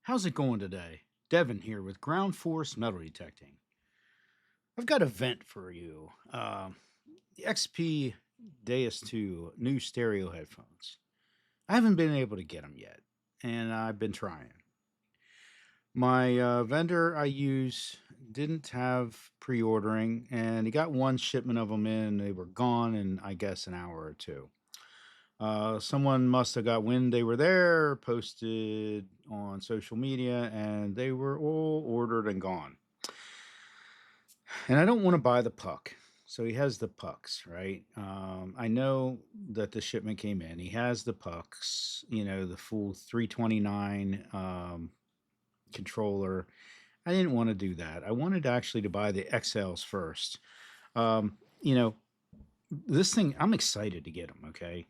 How's it going today? Devin here with Ground Force Metal Detecting. I've got a vent for you. The XP Deus 2 new stereo headphones. I haven't been able to get them yet, and I've been trying. My vendor I use didn't have pre ordering, and he got one shipment of them in. They were gone in, I guess, an hour or two. Someone must have got wind they were there, posted on social media, and they were all ordered and gone. And I don't want to buy the puck. So he has the pucks, right? I know that the shipment came in. He has the pucks, the full 329 controller. I didn't want to do that. I wanted actually to buy the XLs first. Um, you know, this thing, I'm excited to get them. Okay,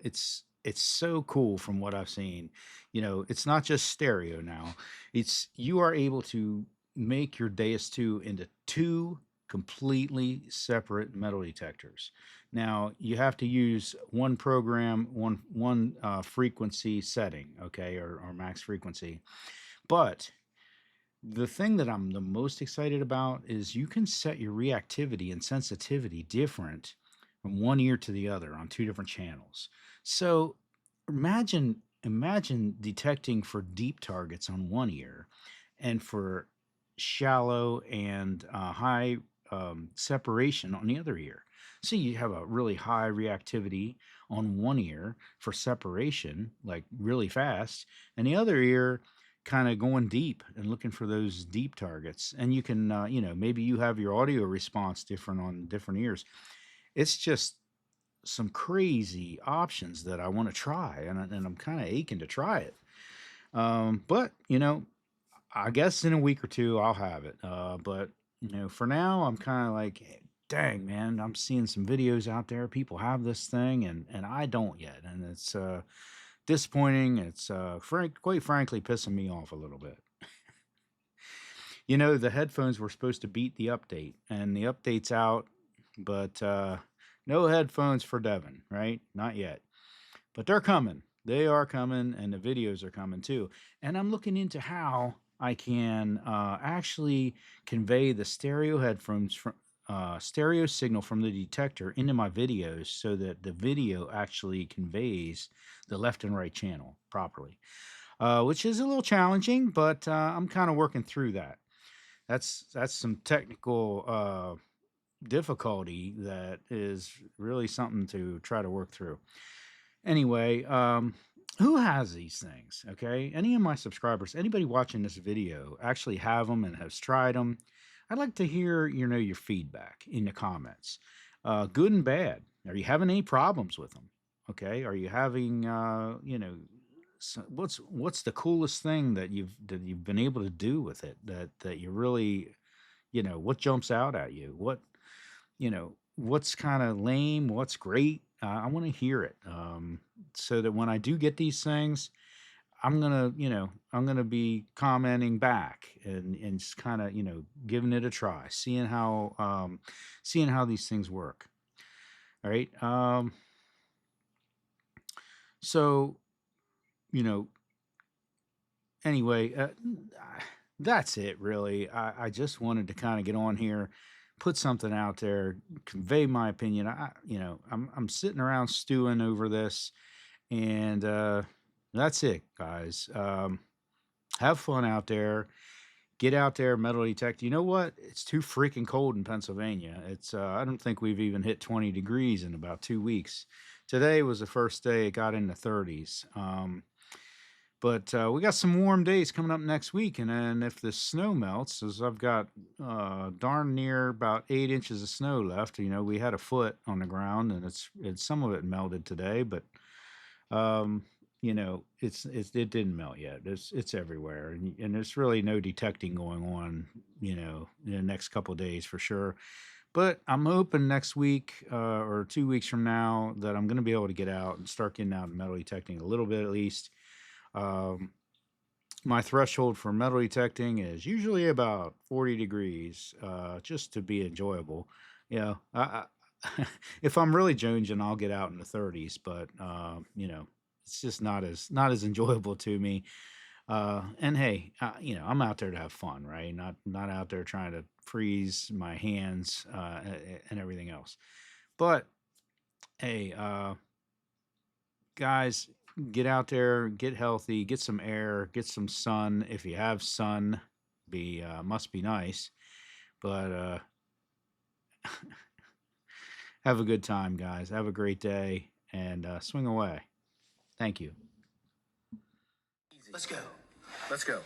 it's so cool from what I've seen. It's not just stereo now. It's you are able to make your Deus 2 into two completely separate metal detectors. Now you have to use one program, one frequency setting, okay, or max frequency. But the thing that I'm the most excited about is you can set your reactivity and sensitivity different from one ear to the other on two different channels. So imagine detecting for deep targets on one ear and for shallow and high separation on the other ear. So you have a really high reactivity on one ear for separation, like really fast, and the other ear kind of going deep and looking for those deep targets. And you can, maybe you have your audio response different on different ears. It's just some crazy options that I want to try, and I'm kind of aching to try it. But I guess in a week or two I'll have it. But for now I'm kind of like, "Hey, dang man, I'm seeing some videos out there. People have this thing, and I don't yet, and it's disappointing. It's quite frankly pissing me off a little bit. The headphones were supposed to beat the update, and the update's out, but no headphones for Devon, right? Not yet. But they're coming. They are coming, and the videos are coming too. And I'm looking into how I can actually convey the stereo headphones from stereo signal from the detector into my videos so that the video actually conveys the left and right channel properly, which is a little challenging, but I'm kind of working through that. That's some technical difficulty that is really something to try to work through. Anyway, who has these things? Okay, any of my subscribers, anybody watching this video, actually have them and has tried them. I'd like to hear your feedback in the comments, good and bad. Are you having any problems with them? Okay, are you having what's the coolest thing that you've been able to do with it that you really what jumps out at you? What's kind of lame? What's great? I want to hear it, so that when I do get these things, I'm gonna be commenting back and just kind of giving it a try, seeing how these things work. All right. So you know anyway, that's it really. I just wanted to kind of get on here, put something out there, convey my opinion. I'm sitting around stewing over this, and that's it, guys. Have fun out there. Get out there, metal detect. You know what? It's too freaking cold in Pennsylvania. I don't think we've even hit 20 degrees in about 2 weeks. Today was the first day it got in the 30s. But we got some warm days coming up next week, and then if the snow melts, as I've got darn near about 8 inches of snow left. We had a foot on the ground, and it's some of it melted today, but it didn't melt yet. It's everywhere, and there's really no detecting going on, in the next couple of days for sure. But I'm hoping next week or 2 weeks from now that I'm going to be able to get out and start getting out and metal detecting a little bit at least. Um, my threshold for metal detecting is usually about 40 degrees, just to be enjoyable. If I'm really jonesing, I'll get out in the 30s, but it's just not as enjoyable to me. And hey, I'm out there to have fun, right? Not out there trying to freeze my hands and everything else. But hey, guys, get out there, get healthy, get some air, get some sun. If you have sun, be must be nice. But have a good time, guys. Have a great day, and swing away. Thank you. Let's go. Let's go.